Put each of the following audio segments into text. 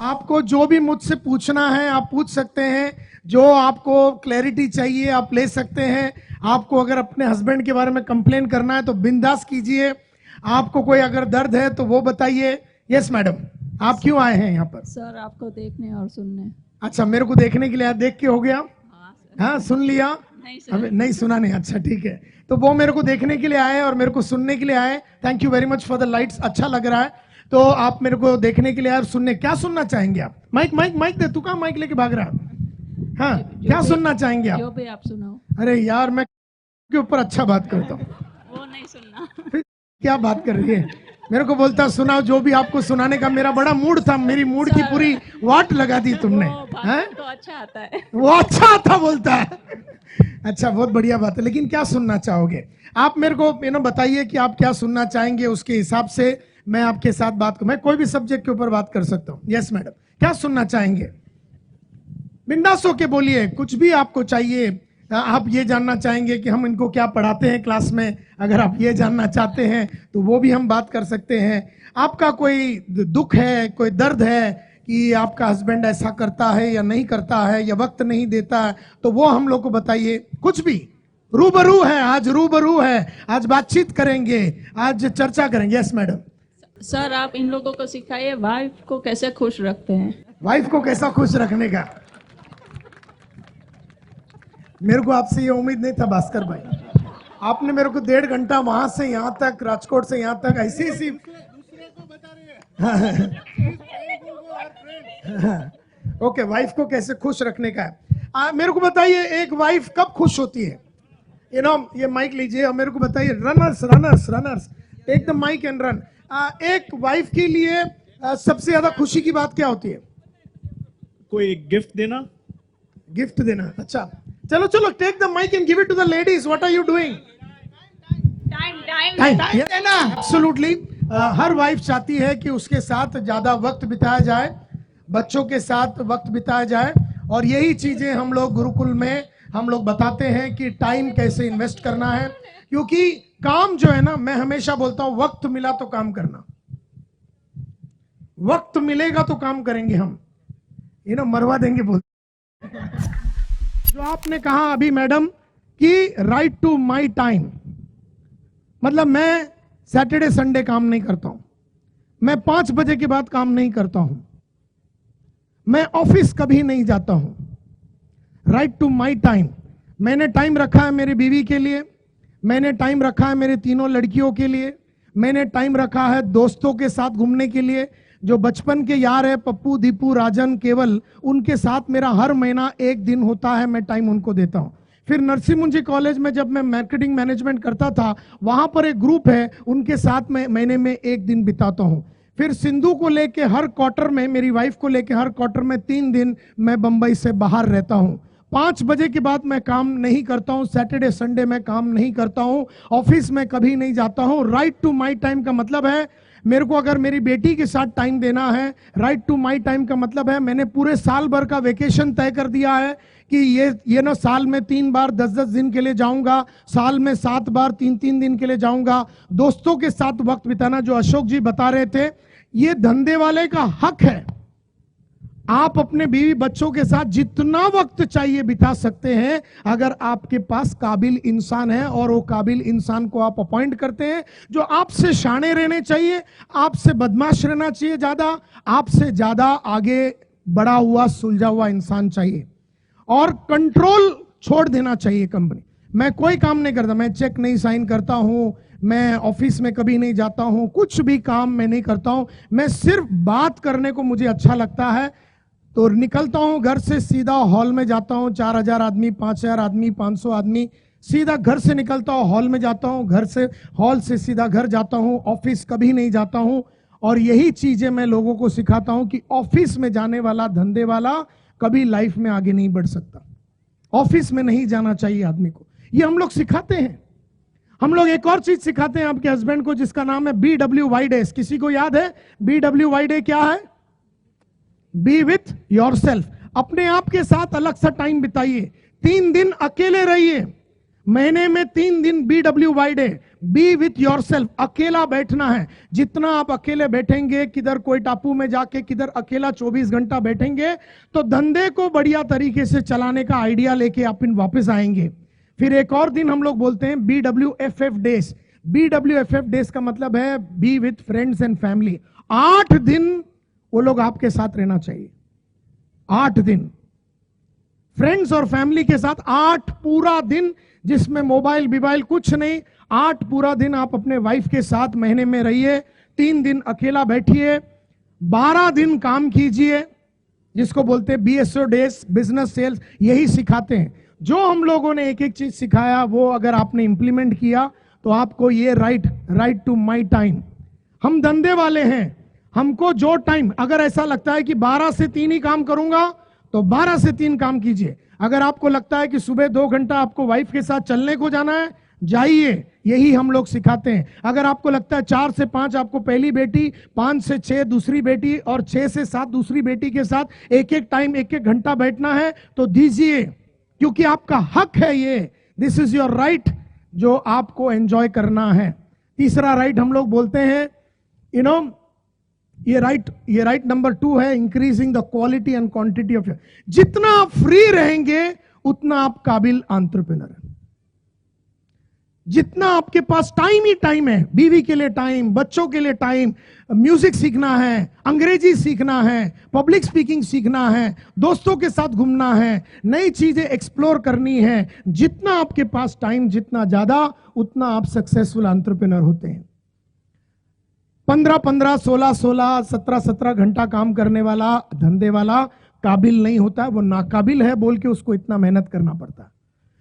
आपको जो भी मुझसे पूछना है आप पूछ सकते हैं, जो आपको क्लैरिटी चाहिए आप ले सकते हैं। आपको अगर अपने हस्बैंड के बारे में कंप्लेन करना है तो बिंदास कीजिए। आपको कोई अगर दर्द है तो वो बताइए। यस मैडम, आप क्यों आए हैं यहाँ पर? सर आपको देखने और सुनने। अच्छा, मेरे को देखने के लिए देख के हो गया? हाँ सर। हाँ, सुन लिया? नहीं सर। अबे नहीं सुना नहीं, अच्छा ठीक है। तो वो मेरे को देखने के लिए आए और मेरे को सुनने के लिए आए। Thank you very much for the lights, अच्छा लग रहा है। तो आप मेरे को देखने के लिए आए और सुनने, क्या सुनना चाहेंगे आप? माइक माइक माइक दे, तू कहाँ माइक लेके भाग रहा है? हाँ, क्या सुनना चाहेंगे आप? जो भी आप सुनाओ। अरे यार, मैं के ऊपर अच्छा बात करता हूँ, वो नहीं सुनना। फिर क्या बात कर रही है? मेरे को बोलता सुनाओ जो भी आपको सुनाने का। मेरा बड़ा मूड था, मेरी मूड की पूरी वाट लगा दी तुमने। वो भाषण तो अच्छा आता है। वो अच्छा था बोलता है। अच्छा, बहुत बढ़िया बात है। लेकिन क्या सुनना चाहोगे आप? मेरे को बताइए कि आप क्या सुनना चाहेंगे, उसके हिसाब से मैं आपके साथ बात करूं। मैं कोई भी सब्जेक्ट के ऊपर बात कर सकता हूं। यस मैडम, क्या सुनना चाहेंगे? बिंदास होके बोलिए, कुछ भी आपको चाहिए। आप ये जानना चाहेंगे कि हम इनको क्या पढ़ाते हैं क्लास में, अगर आप ये जानना चाहते हैं तो वो भी हम बात कर सकते हैं। आपका कोई दुख है, कोई दर्द है कि आपका हस्बैंड ऐसा करता है या नहीं करता है या वक्त नहीं देता है, तो वो हम लोग को बताइए। कुछ भी, रूबरू है आज, रूबरू है आज, बातचीत करेंगे, आज चर्चा करेंगे। Yes madam. सर आप इन लोगों को सिखाइए वाइफ को कैसे खुश रखते हैं। वाइफ को कैसा खुश रखने का? मेरे को आपसे ये उम्मीद नहीं था भास्कर भाई। आपने मेरे को 1.5 घंटा वहां से यहाँ तक, राजकोट से यहाँ तक ऐसी ऐसी ओके, वाइफ को कैसे खुश रखने का है। मेरे को बताइए, एक वाइफ कब खुश होती है? ये माइक लीजिए और मेरे को बताइए। Runners runners runners, take the mic and run. एक वाइफ के लिए सबसे ज्यादा खुशी की बात क्या होती है? कोई गिफ्ट देना। गिफ्ट देना, अच्छा। चलो चलो, take the mic and give it to the ladies. What are you doing? Time देना, एब्सोल्युटली। हर वाइफ चाहती है कि उसके साथ ज्यादा वक्त बिताया जाए, बच्चों के साथ वक्त बिताया जाए। और यही चीजें हम लोग गुरुकुल में हम लोग बताते हैं कि टाइम कैसे इन्वेस्ट करना है। क्योंकि काम जो है ना, मैं हमेशा बोलता हूं, वक्त मिला तो काम करना, वक्त मिलेगा तो काम करेंगे हम, मरवा देंगे बोल। जो आपने कहा अभी मैडम कि राइट टू माई टाइम, मतलब मैं सैटरडे संडे काम नहीं करता हूं, मैं 5 बजे के बाद काम नहीं करता हूं, मैं ऑफिस कभी नहीं जाता हूं। राइट टू माई टाइम, मैंने टाइम रखा है मेरी बीवी के लिए, मैंने टाइम रखा है मेरे 3 लड़कियों के लिए, मैंने टाइम रखा है दोस्तों के साथ घूमने के लिए। जो बचपन के यार है, पप्पू, दीपू, राजन, केवल, उनके साथ मेरा हर महीना 1 दिन होता है, मैं टाइम उनको देता हूं। फिर नरसिंह मुंजी कॉलेज में जब मैं मार्केटिंग मैनेजमेंट करता था, वहां पर एक ग्रुप है, उनके साथ मैं महीने में 1 दिन बिताता हूं। फिर सिंधु को लेके हर क्वार्टर में, मेरी वाइफ को लेके हर क्वार्टर में 3 दिन मैं बंबई से बाहर रहता हूं। 5 बजे के बाद मैं काम नहीं करता हूं, सैटरडे संडे में काम नहीं करता हूं, ऑफिस में कभी नहीं जाता हूं। राइट टू माई टाइम का मतलब है, मेरे को अगर मेरी बेटी के साथ टाइम देना है, राइट टू माई टाइम का मतलब है मैंने पूरे साल भर का वेकेशन तय कर दिया है कि ये ना साल में 3 बार 10-10 दिन के लिए जाऊंगा, साल में 7 बार 3-3 दिन के लिए जाऊंगा। दोस्तों के साथ वक्त बिताना, जो अशोक जी बता रहे थे, ये धंधे वाले का हक है। आप अपने बीवी बच्चों के साथ जितना वक्त चाहिए बिता सकते हैं, अगर आपके पास काबिल इंसान है और वो काबिल इंसान को आप अपॉइंट करते हैं, जो आपसे शाने रहने चाहिए, आपसे बदमाश रहना चाहिए, ज्यादा आपसे ज्यादा आगे बढ़ा हुआ सुलझा हुआ इंसान चाहिए, और कंट्रोल छोड़ देना चाहिए कंपनी। मैं कोई काम नहीं करता, मैं चेक नहीं साइन करता हूं, मैं ऑफिस में कभी नहीं जाता हूं, कुछ भी काम मैं नहीं करता हूं। मैं सिर्फ बात करने को मुझे अच्छा लगता है, तो निकलता हूं घर से, सीधा हॉल में जाता हूं। 4000 आदमी, 5000 आदमी, 500 आदमी, सीधा घर से निकलता हूं, हॉल में जाता हूं, घर से, हॉल से सीधा घर जाता हूं, ऑफिस कभी नहीं जाता हूं। और यही चीजें मैं लोगों को सिखाता हूं कि ऑफिस में जाने वाला, धंधे वाला कभी लाइफ में आगे नहीं बढ़ सकता। ऑफिस में नहीं जाना चाहिए आदमी को, ये हम लोग सिखाते हैं। हम लोग एक और चीज सिखाते हैं आपके हस्बैंड को, जिसका नाम है BWY डे। किसी को याद है BWY डे क्या है? बी विथ योर सेल्फ, अपने आप के साथ अलग सा टाइम बिताइए। 3 दिन अकेले रहिए, महीने में 3 दिन BWY day, B with yourself, अकेला बैठना है। जितना आप अकेले बैठेंगे, किधर कोई टापू में जाके किधर अकेला 24 घंटा बैठेंगे, तो धंधे को बढ़िया तरीके से चलाने का आइडिया लेके आप वापस आएंगे। फिर एक और दिन हम लोग बोलते हैं BWFF डेज। BWFF डेज का मतलब है B with friends and family. 8 दिन वो लोग आपके साथ रहना चाहिए। 8 दिन फ्रेंड्स और फैमिली के साथ, 8 पूरा दिन, जिसमें मोबाइल बिबाइल कुछ नहीं। 8 पूरा दिन आप अपने वाइफ के साथ महीने में रहिए। 3 दिन अकेला बैठिए, 12 दिन काम कीजिए, जिसको बोलते हैं BSO डेज, बिजनेस सेल्स। यही सिखाते हैं। जो हम लोगों ने एक एक चीज सिखाया, वो अगर आपने इंप्लीमेंट किया तो आपको ये राइट टू माई टाइम। हम धंधे वाले हैं, हमको जो टाइम, अगर ऐसा लगता है कि 12 से 3 ही काम करूंगा तो 12 से 3 काम कीजिए। अगर आपको लगता है कि सुबह 2 घंटा आपको वाइफ के साथ चलने को जाना है, जाइए। यही हम लोग सिखाते हैं। अगर आपको लगता है 4 से 5 आपको पहली बेटी, 5 से 6 दूसरी बेटी और 6 से 7 दूसरी बेटी के साथ एक एक टाइम 1-1 घंटा बैठना है, तो दीजिए, क्योंकि आपका हक है ये। दिस इज योर राइट, जो आपको एंजॉय करना है। तीसरा राइट हम लोग बोलते हैं, ये राइट नंबर 2 है, increasing the quality and quantity of. जितना आप फ्री रहेंगे उतना आप काबिल एंटरप्रेन्योर हैं। जितना आपके पास टाइम ही टाइम है, बीवी के लिए टाइम, बच्चों के लिए टाइम, म्यूजिक सीखना है, अंग्रेजी सीखना है, पब्लिक स्पीकिंग सीखना है, दोस्तों के साथ घूमना है, नई चीजें एक्सप्लोर करनी है। जितना आपके पास टाइम जितना ज्यादा, उतना आप सक्सेसफुल एंटरप्रेन्योर होते हैं। 15-15, 16-16, 17-17 घंटा काम करने वाला धंधे वाला काबिल नहीं होता है। वो नाकाबिल है बोल के उसको इतना मेहनत करना पड़ता है।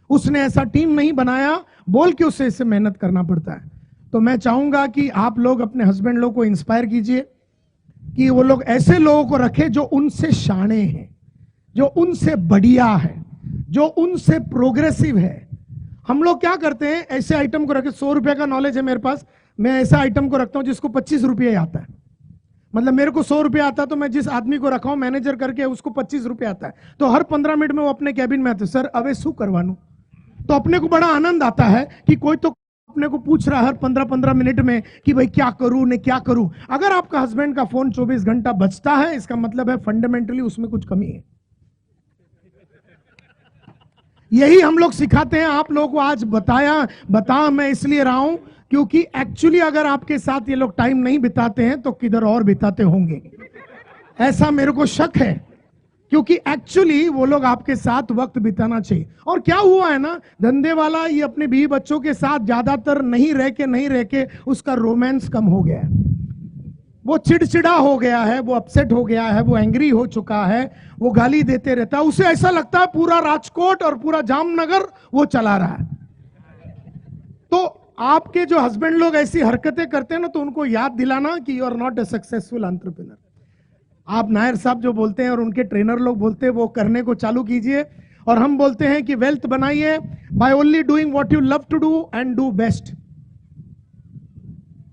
उसने ऐसा टीम नहीं बनाया बोल के उसे इससे मेहनत करना पड़ता है। तो मैं चाहूंगा कि आप लोग अपने हस्बैंड लोग को इंस्पायर कीजिए कि वो लोग ऐसे लोगों को रखे जो उनसे शाणे हैं, जो उनसे बढ़िया है, जो उनसे प्रोग्रेसिव है। हम लोग क्या करते हैं, ऐसे आइटम को रखे, 100 रुपए का नॉलेज है मेरे पास, मैं ऐसा आइटम को रखता हूं जिसको 25 रुपये आता है। मतलब मेरे को 100 रुपये आता है, तो मैं जिस आदमी को रखा हूं मैनेजर करके, उसको 25 रुपये आता है। तो हर 15 मिनट में वो अपने कैबिन में आते, सर अवे शू करवानू। तो अपने को बड़ा आनंद आता है कि कोई तो अपने को पूछ रहा है हर 15-15 मिनट में कि भाई क्या करूं ने क्या करूं। अगर आपका हस्बैंड का फोन 24 घंटा बजता है, इसका मतलब है फंडामेंटली उसमें कुछ कमी है। यही हम लोग सिखाते हैं। आप लोगों को आज बता मैं इसलिए रहा हूं क्योंकि एक्चुअली अगर आपके साथ ये लोग टाइम नहीं बिताते हैं तो किधर और बिताते होंगे, ऐसा मेरे को शक है। क्योंकि एक्चुअली वो लोग आपके साथ वक्त बिताना चाहिए। और क्या हुआ है ना, धंधे वाला ये अपने बीवी बच्चों के साथ ज्यादातर नहीं रह के उसका रोमांस कम हो गया है। वो चिड़चिड़ा हो गया है, वो अपसेट हो गया है, वो एंग्री हो चुका है, वो गाली देते रहता है। उसे ऐसा लगता है पूरा राजकोट और पूरा जामनगर वो चला रहा है। तो आपके जो हस्बैंड लोग ऐसी हरकतें करते हैं ना, तो उनको याद दिलाना कि you are not a successful entrepreneur. आप नायर साहब जो बोलते हैं और उनके ट्रेनर लोग बोलते हैं, वो करने को चालू कीजिए। और हम बोलते हैं कि वेल्थ बनाइए by only doing what you love to do and do best.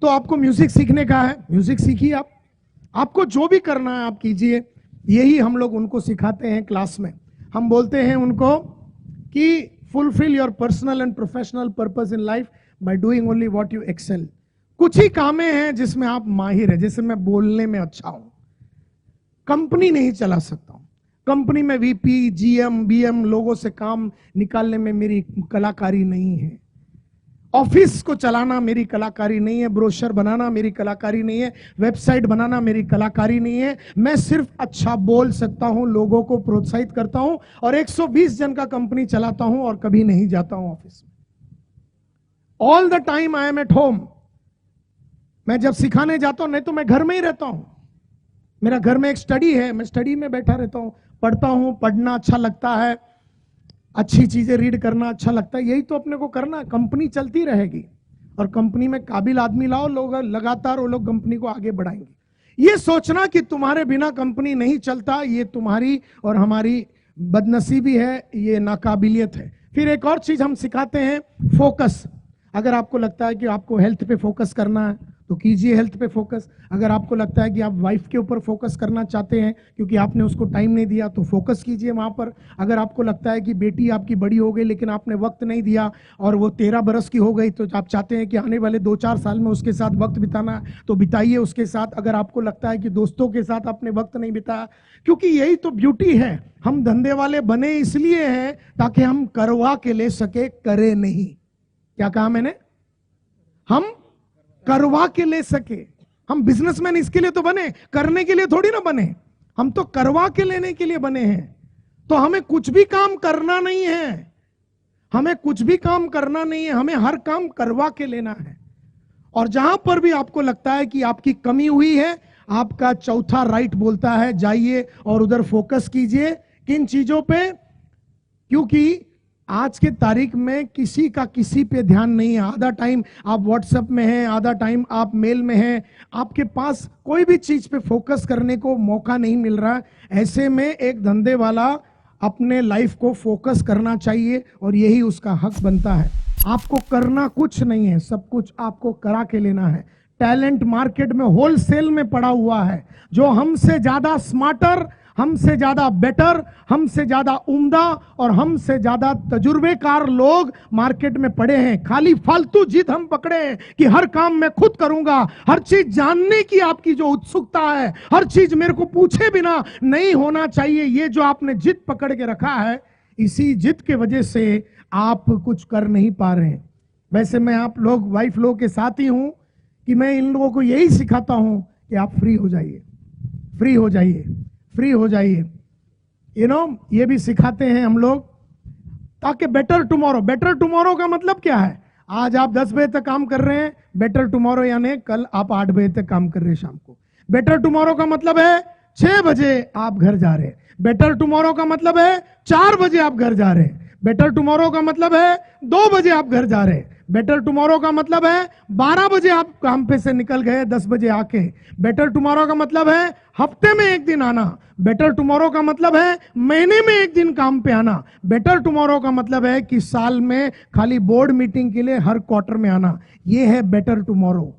तो आपको म्यूजिक सीखने का है, म्यूजिक सीखिए। आपको जो भी करना है आप कीजिए। यही हम लोग उनको सिखाते हैं क्लास में। हम बोलते हैं उनको कि fulfil your personal and professional purpose in life by doing only what you excel. कुछ ही कामें हैं जिसमें आप माहिर है। जैसे मैं बोलने में अच्छा हूं, कंपनी नहीं चला सकता हूं। कंपनी में वीपी, जीएम, बीएम लोगों से काम निकालने में मेरी कलाकारी नहीं है। ऑफिस को चलाना मेरी कलाकारी नहीं है। ब्रोशर बनाना मेरी कलाकारी नहीं है। वेबसाइट बनाना मेरी कलाकारी नहीं है। मैं सिर्फ अच्छा बोल सकता हूं, लोगों को प्रोत्साहित करता हूं और 120 जन का कंपनी चलाता हूं और कभी नहीं जाता हूं ऑफिस में। All the time I am at home. मैं जब सिखाने जाता हूं, नहीं तो मैं घर में ही रहता हूं। मेरा घर में एक स्टडी है, मैं स्टडी में बैठा रहता हूं, पढ़ता हूं। पढ़ना अच्छा लगता है, अच्छी चीजें रीड करना अच्छा लगता है। यही तो अपने को करना है। कंपनी चलती रहेगी और कंपनी में काबिल आदमी लाओ, लोग लगातार वो लोग कंपनी को आगे बढ़ाएंगे। ये सोचना कि तुम्हारे बिना कंपनी नहीं चलता, ये तुम्हारी और हमारी बदनसीबी है, ये नाकाबिलियत है। फिर एक और चीज हम सिखाते हैं, फोकस। अगर आपको लगता है कि आपको हेल्थ पे फोकस करना है तो तो कीजिए हेल्थ पे फोकस। अगर आपको लगता है कि आप वाइफ के ऊपर फोकस करना चाहते हैं क्योंकि आपने उसको टाइम नहीं दिया, तो फोकस कीजिए वहाँ पर। अगर आपको लगता है कि बेटी आपकी बड़ी हो गई लेकिन आपने वक्त नहीं दिया और वो 13 बरस की हो गई, तो आप चाहते हैं कि आने वाले 2-4 साल में उसके साथ वक्त बिताना, तो बिताइए उसके साथ। अगर आपको लगता है कि दोस्तों के साथ आपने वक्त नहीं बिताया, क्योंकि यही तो ब्यूटी है, हम धंधे वाले बने इसलिए हैं ताकि हम करवा के ले सके, करे नहीं। क्या कहा मैंने? हम करवा के ले सके। हम बिजनेसमैन इसके लिए तो बने, करने के लिए थोड़ी ना बने। हम तो करवा के लेने के लिए बने हैं। तो हमें कुछ भी काम करना नहीं है, हमें कुछ भी काम करना नहीं है, हमें हर काम करवा के लेना है। और जहां पर भी आपको लगता है कि आपकी कमी हुई है, आपका चौथा राइट बोलता है जाइए और उधर फोकस कीजिए। किन चीजों पे? क्योंकि आज के तारीख में किसी का किसी पे ध्यान नहीं है। आधा टाइम आप व्हाट्सएप में हैं, आधा टाइम आप मेल में हैं, आपके पास कोई भी चीज पे फोकस करने को मौका नहीं मिल रहा। ऐसे में एक धंधे वाला अपने लाइफ को फोकस करना चाहिए और यही उसका हक बनता है। आपको करना कुछ नहीं है, सब कुछ आपको करा के लेना है। टैलेंट मार्केट में होलसेल में पड़ा हुआ है। जो हमसे ज्यादा स्मार्टर, हमसे ज्यादा बेटर, हमसे ज्यादा उम्दा और हमसे ज्यादा तजुर्बेकार लोग मार्केट में पड़े हैं। खाली फालतू जिद हम पकड़े हैं कि हर काम मैं खुद करूंगा, हर चीज जानने की आपकी जो उत्सुकता है, हर चीज मेरे को पूछे बिना नहीं होना चाहिए, ये जो आपने जिद पकड़ के रखा है, इसी जिद के वजह से आप कुछ कर नहीं पा रहे हैं। वैसे मैं आप लोग वाइफ लोग के साथ ही हूं कि मैं इन लोगों को यही सिखाता हूं कि आप फ्री हो जाइए, फ्री हो जाइए, फ्री हो जाइए। ये भी सिखाते हैं हम लोग ताकि बेटर टुमारो। बेटर टुमारो का मतलब क्या है? आज आप 10 बजे तक काम कर रहे हैं, बेटर टुमारो यानी कल आप 8 बजे तक काम कर रहे हैं शाम को। बेटर टुमारो का मतलब है 6 बजे आप घर जा रहे हैं। बेटर टुमारो का मतलब है 4 बजे आप घर जा रहे हैं। बेटर टुमारो का मतलब है 2 बजे आप घर जा रहे हैं। बेटर टुमारो का मतलब है 12 बजे आप काम पे से निकल गए, 10 बजे आके। बेटर टुमारो का मतलब है हफ्ते में 1 दिन आना। बेटर टुमारो का मतलब है महीने में 1 दिन काम पे आना। बेटर टुमारो का मतलब है कि साल में खाली बोर्ड मीटिंग के लिए हर क्वार्टर में आना। ये है बेटर टुमारो।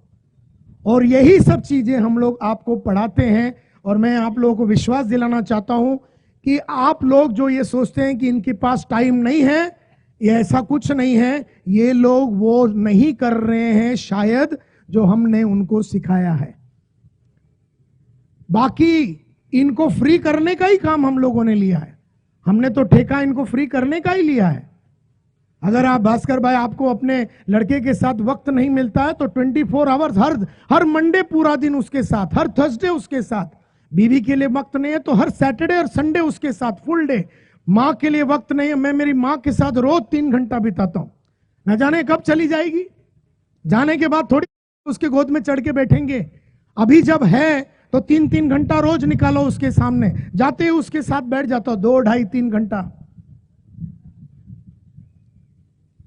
और यही सब चीजें हम लोग आपको पढ़ाते हैं। और मैं आप लोगों को विश्वास दिलाना चाहता हूं कि आप लोग जो ये सोचते हैं कि इनके पास टाइम नहीं है, ये ऐसा कुछ नहीं है। ये लोग वो नहीं कर रहे हैं शायद जो हमने उनको सिखाया है। बाकी इनको फ्री करने का ही काम हम लोगों ने लिया है। हमने तो ठेका इनको फ्री करने का ही लिया है। अगर आप भास्कर भाई, आपको अपने लड़के के साथ वक्त नहीं मिलता है तो 24 आवर्स हर मंडे पूरा दिन उसके साथ, हर थर्सडे उसके साथ। बीवी के लिए वक्त नहीं है तो हर सैटरडे और संडे उसके साथ फुल डे। माँ के लिए वक्त नहीं है, मैं मेरी माँ के साथ रोज 3 घंटा बिताता हूं। न जाने कब चली जाएगी, जाने के बाद थोड़ी उसके गोद में चढ़ के बैठेंगे। अभी जब है तो 3-3 घंटा रोज निकालो उसके सामने, जाते ही उसके साथ बैठ जाता हूं 2, 2.5, 3 घंटा।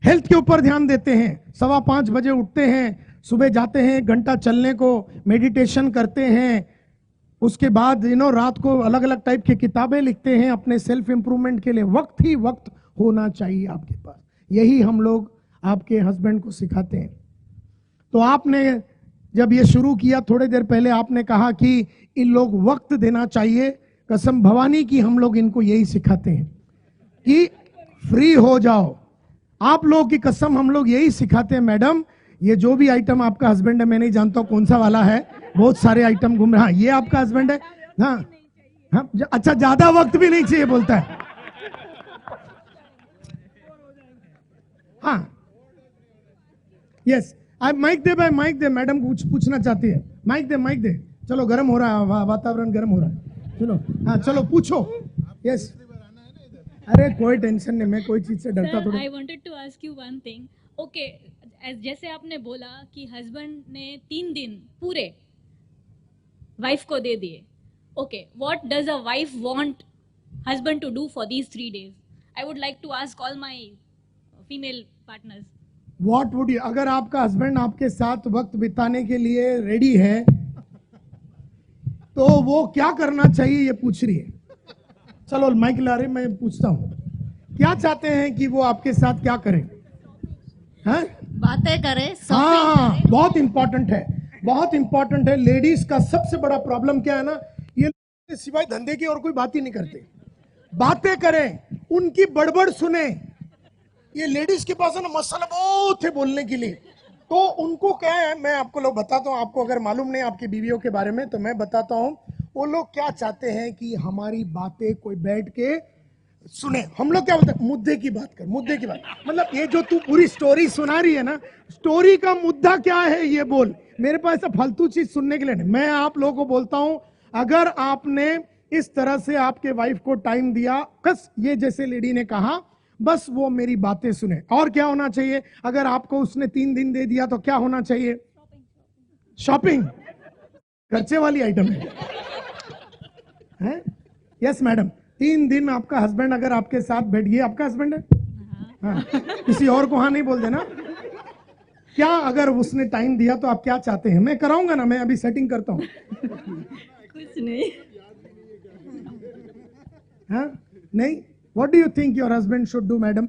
हेल्थ के ऊपर ध्यान देते हैं। 4:15 बजे उठते हैं, सुबह जाते हैं 1 घंटा चलने को, मेडिटेशन करते हैं। उसके बाद रात को अलग अलग टाइप की किताबें लिखते हैं अपने सेल्फ इंप्रूवमेंट के लिए। वक्त ही वक्त होना चाहिए आपके पास। यही हम लोग आपके हस्बैंड को सिखाते हैं। तो आपने जब ये शुरू किया, थोड़ी देर पहले आपने कहा कि इन लोग वक्त देना चाहिए। कसम भवानी की हम लोग इनको यही सिखाते हैं कि फ्री हो जाओ। आप लोग की कसम हम लोग यही सिखाते हैं। मैडम, ये जो भी आइटम आपका हस्बैंड है, मैं नहीं जानता कौन सा वाला है, बहुत सारे आइटम घूम रहा है। ये आपका हस्बैंड है? हाँ, अच्छा, ज्यादा वक्त भी नहीं चाहिए बोलता है। हाँ, यस, माइक दे भाई, माइक दे। मैडम कुछ पूछना चाहती है, माइक दे। चलो, गर्म हो रहा है, वातावरण गर्म हो रहा है। चलो, हाँ, चलो पूछो। यस, अरे कोई टेंशन नहीं, मैं कोई चीज से डरता थोड़ा। I wanted to ask you one thing. Okay, जैसे आपने बोला कि हस्बैंड ने 3 दिन पूरे वाइफ को दे दिए। Okay, what does a wife want husband to do for these 3 days? I would like to ask all my female partners. What would you, अगर आपका हस्बैंड आपके साथ वक्त बिताने के लिए रेडी है तो वो क्या करना चाहिए, ये पूछ रही है। चलो माइक ला रहे, मैं पूछता हूँ, क्या चाहते हैं कि वो आपके साथ क्या करें? हैं? बातें करे, हाँ, बहुत इंपॉर्टेंट है। बहुत इंपॉर्टेंट है। लेडीज का सबसे बड़ा प्रॉब्लम क्या है ना, ये सिवाय धंधे की और कोई बात ही नहीं करते। बातें करें, उनकी बड़बड़ सुने। ये लेडीज के पास है ना मसाला बहुत है बोलने के लिए। तो उनको क्या है, मैं आपको लोग बताता हूँ, आपको अगर मालूम नहीं आपकी बीवियों के बारे में तो मैं बताता हूँ। वो लोग क्या चाहते हैं कि हमारी बातें कोई बैठ के सुने। हम लोग क्या बोलते हैं, मुद्दे की बात कर, मुद्दे की बात। मतलब ये जो तू पूरी स्टोरी सुना रही है ना, स्टोरी का मुद्दा क्या है ये बोल। मेरे पास ऐसा फालतू चीज सुनने के लिए नहीं। मैं आप लोगों को बोलता हूं, अगर आपने इस तरह से आपके वाइफ को टाइम दिया, बस ये जैसे लेडी ने कहा, बस वो मेरी बातें सुने। और क्या होना चाहिए, अगर आपको उसने 3 दिन दे दिया तो क्या होना चाहिए? शॉपिंग। खर्चे वाली आइटम है। यस मैडम, 3 दिन आपका हस्बैंड अगर आपके साथ बैठ गया, आपका हस्बैंड है हाँ, किसी और को हाँ नहीं बोल देना। क्या अगर उसने टाइम दिया तो आप क्या चाहते हैं? मैं कराऊंगा ना, मैं अभी सेटिंग करता हूँ। कुछ नहीं। हाँ नहीं, what do you think your husband should do madam?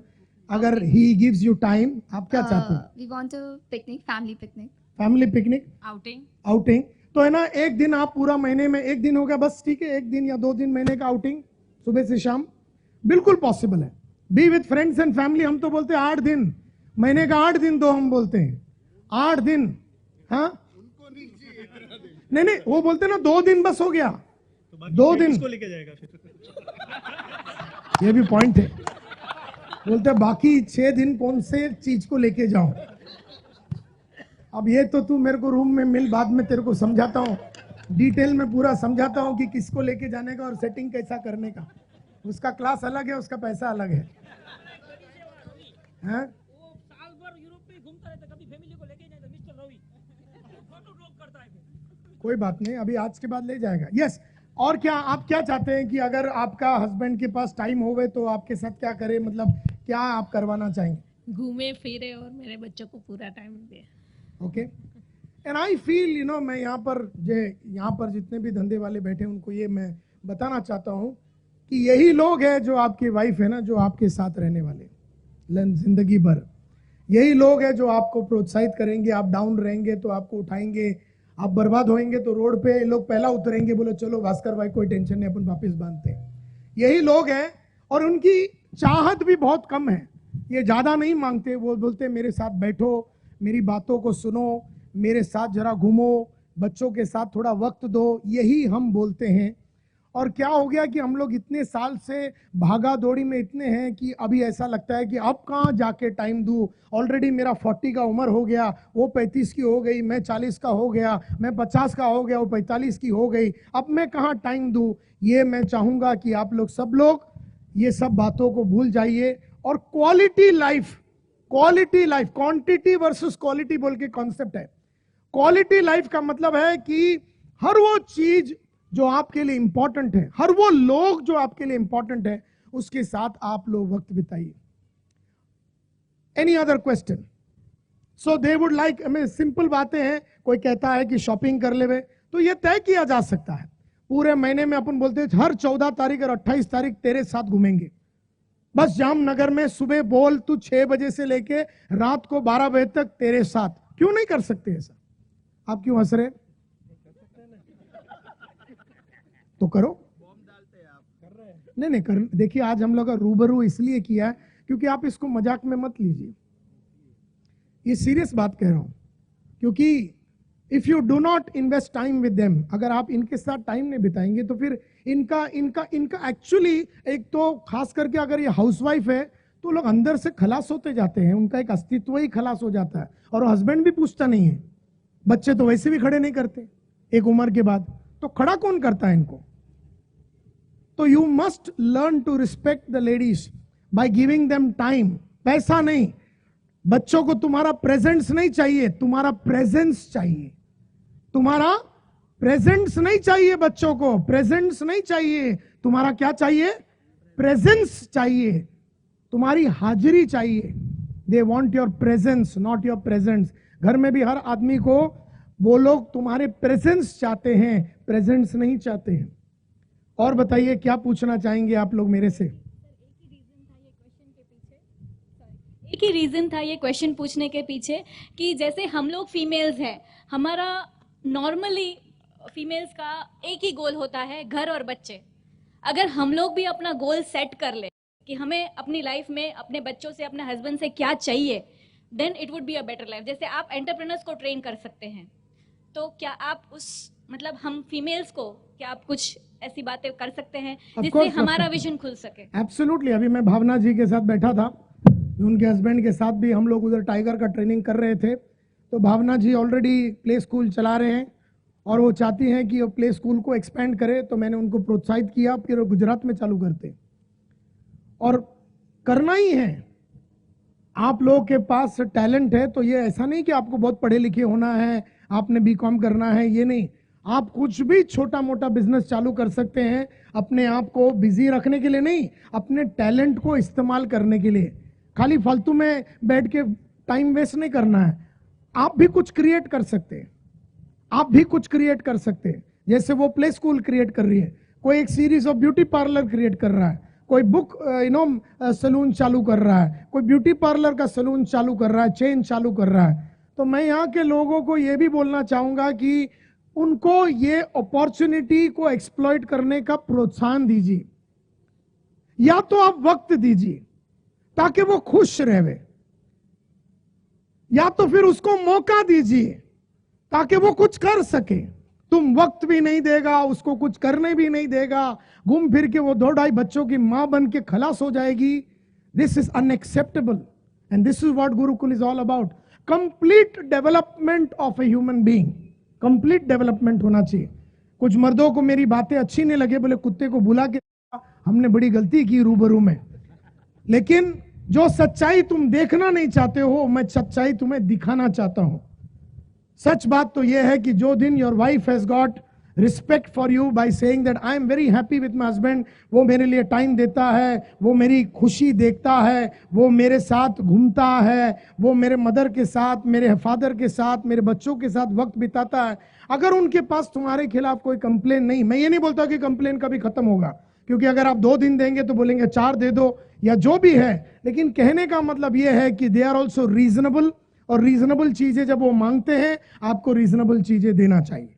अगर ही गिव्स यू टाइम, आप क्या चाहते हैं? We want a picnic, family picnic. Family picnic, outing. Outing. तो है ना, एक दिन आप पूरा महीने में, एक दिन हो गया बस, ठीक है, 1 दिन या 2 दिन महीने का आउटिंग, सुबह से शाम, बिल्कुल पॉसिबल है। B with friends and family, हम तो बोलते हैं 8 दिन, महीने का 8 दिन दो, हम बोलते हैं 8 दिन। हाँ नहीं नहीं, वो बोलते हैं ना 2 दिन बस हो गया, तो बाकी 2 दिन। किसको लेके जाएगा फिर? ये भी पॉइंट है। बोलते हैं बाकी 6 दिन कौन से चीज को लेके जाऊं। अब ये तो तू मेरे को रूम में मिल, बाद में तेरे को समझाता हूँ, डिटेल में पूरा समझाता हूँ कि किसको लेके जाने का और सेटिंग कैसा करने का। उसका क्लास अलग है, उसका पैसा अलग है। हैं? कोई बात नहीं, अभी आज के बाद ले जाएगा। यस। और क्या आप क्या चाहते हैं कि अगर आपका हस्बैंड के पास टाइम होवे तो आपके साथ क्या करे, मतलब क्या आप करवाना चाहेंगे? घूमे फिरे और मेरे बच्चों को पूरा time they. Okay. And I feel you know, मैं यहाँ पर जितने भी धंधे वाले बैठे हैं उनको ये मैं बताना चाहता हूँ कि यही लोग हैं जो आपकी वाइफ है ना, जो आपके साथ रहने वाले जिंदगी भर। यही लोग हैं जो आपको प्रोत्साहित करेंगे। आप डाउन रहेंगे तो आपको उठाएंगे, आप बर्बाद होएंगे तो रोड पे लोग पहला उतरेंगे, बोलो चलो भास्कर भाई कोई टेंशन नहीं, अपन वापस बांधते हैं। यही लोग हैं, और उनकी चाहत भी बहुत कम है। ये ज्यादा नहीं मांगते, वो बोलते मेरे साथ बैठो, मेरी बातों को सुनो, मेरे साथ जरा घूमो, बच्चों के साथ थोड़ा वक्त दो, यही हम बोलते हैं। और क्या हो गया कि हम लोग इतने साल से भागा दौड़ी में इतने हैं कि अभी ऐसा लगता है कि अब कहाँ जाके टाइम दूँ। ऑलरेडी मेरा 40 का उम्र हो गया, वो 35 की हो गई, मैं 40 का हो गया, मैं 50 का हो गया, वो 45 की हो गई, अब मैं कहाँ टाइम दूँ। ये मैं चाहूँगा कि आप लोग सब लोग ये सब बातों को भूल जाइए और quality life, quantity versus quality बोल के कॉन्सेप्ट है। क्वालिटी लाइफ का मतलब है कि हर वो चीज जो आपके लिए इंपॉर्टेंट है, हर वो लोग जो आपके लिए इंपॉर्टेंट है, उसके साथ आप लोग वक्त बिताइए। Any other question? So they would like, हमें सिंपल बातें हैं। कोई कहता है कि शॉपिंग कर ले, तो ये तय किया जा सकता है। पूरे महीने में अपन बोलते हैं हर 14 तारीख और 28 तारीख तेरे साथ घूमेंगे। बस जामनगर में सुबह बोल तू 6 बजे से लेके रात को 12 बजे तक तेरे साथ। क्यों नहीं कर सकते ऐसा? आप क्यों हंस रहे? तो करो। नहीं कर, देखिए आज हम लोग का रूबरू इसलिए किया है क्योंकि आप इसको मजाक में मत लीजिए, ये सीरियस बात कह रहा हूं। क्योंकि if you do not invest time with them, अगर आप इनके साथ टाइम नहीं बिताएंगे तो फिर इनका एक्चुअली, एक तो खास करके अगर ये हाउसवाइफ है तो लोग अंदर से खलास होते जाते हैं, उनका एक अस्तित्व ही खलास हो जाता है। और हस्बैंड भी पूछता नहीं है, बच्चे तो वैसे भी खड़े नहीं करते एक उम्र के बाद, तो खड़ा कौन करता है इनको? तो you must learn to respect the ladies by giving them time. पैसा नहीं, बच्चों को तुम्हारा प्रेजेंस नहीं चाहिए, तुम्हारा प्रेजेंस चाहिए। तुम्हारा प्रेजेंस नहीं चाहिए, बच्चों को प्रेजेंस नहीं चाहिए, तुम्हारा क्या चाहिए? प्रेजेंस चाहिए, तुम्हारी हाजिरी चाहिए। They want your presence, not your presence. घर में भी हर आदमी को वो लोग तुम्हारे प्रेजेंस चाहते हैं, प्रेजेंस नहीं चाहते हैं। और बताइए क्या पूछना चाहेंगे आप लोग मेरे से? एक ही रीज़न था ये क्वेश्चन पूछने के पीछे कि जैसे हम लोग फीमेल्स हैं, हमारा नॉर्मली फीमेल्स का एक ही गोल होता है, घर और बच्चे। अगर हम लोग भी अपना गोल सेट कर ले कि हमें अपनी लाइफ में अपने बच्चों से, अपने हस्बैंड से क्या चाहिए, then it would be a better life. जैसे आप एंटरप्रेन्योर्स को ट्रेन कर सकते हैं, तो क्या आप मतलब हम फीमेल्स को क्या आप कुछ ऐसी बातें कर सकते हैं जिससे course, हमारा विजन खुल सके? एब्सोल्युटली। अभी मैं भावना जी के साथ बैठा था, उनके हस्बैंड के साथ भी हम लोग उधर टाइगर का ट्रेनिंग कर रहे थे। तो भावना जी ऑलरेडी प्ले स्कूल चला रहे हैं और वो चाहती हैं कि वो प्ले स्कूल को एक्सपेंड करे, तो मैंने उनको प्रोत्साहित किया, फिर वो गुजरात में चालू करते और करना ही है। आप लोगों के पास टैलेंट है तो ये ऐसा नहीं कि आपको बहुत पढ़े लिखे होना है, आपने बीकॉम करना है, ये नहीं। आप कुछ भी छोटा मोटा बिजनेस चालू कर सकते हैं, अपने आप को बिजी रखने के लिए नहीं, अपने टैलेंट को इस्तेमाल करने के लिए। खाली फालतू में बैठ के टाइम वेस्ट नहीं करना है। आप भी कुछ क्रिएट कर सकते हैं, आप भी कुछ क्रिएट कर सकते हैं। जैसे वो प्ले स्कूल क्रिएट कर रही है, कोई एक series of beauty parlour create कर रहा है, कोई बुक सलून चालू कर रहा है, कोई ब्यूटी पार्लर का सलून चालू कर रहा है, चेन चालू कर रहा है। तो मैं यहाँ के लोगों को ये भी बोलना चाहूंगा कि उनको ये अपॉर्चुनिटी को एक्सप्लॉइट करने का प्रोत्साहन दीजिए, या तो आप वक्त दीजिए ताकि वो खुश रहे, या तो फिर उसको मौका दीजिए ताकि वो कुछ कर सके। तुम वक्त भी नहीं देगा, उसको कुछ करने भी नहीं देगा, घूम फिर के वो 2-2.5 बच्चों की मां बन के खलास हो जाएगी। This is unacceptable and this is what Gurukul is all about. Complete development of a human being, complete development होना चाहिए। कुछ मर्दों को मेरी बातें अच्छी नहीं लगे, बोले कुत्ते को बुला के हमने बड़ी गलती की रूबरू में। लेकिन जो सच्चाई तुम देखना नहीं चाहते हो, मैं सच्चाई तुम्हें दिखाना चाहता हूं। सच बात तो यह है कि जो दिन your wife has got respect for you by saying that I am very happy with my husband, वो मेरे लिए टाइम देता है, वो मेरी खुशी देखता है, वो मेरे साथ घूमता है, वो मेरे मदर के साथ, मेरे फादर के साथ, मेरे बच्चों के साथ वक्त बिताता है। अगर उनके पास तुम्हारे खिलाफ कोई कंप्लेन नहीं, मैं ये नहीं बोलता कि कंप्लेन कभी खत्म होगा, क्योंकि अगर आप 2 दिन देंगे तो बोलेंगे 4 दे दो या जो भी है, लेकिन कहने का मतलब यह है कि दे आर ऑल्सो रीजनेबल, और रीजनेबल चीजें जब वो मांगते हैं आपको रीजनेबल चीजें देना चाहिए।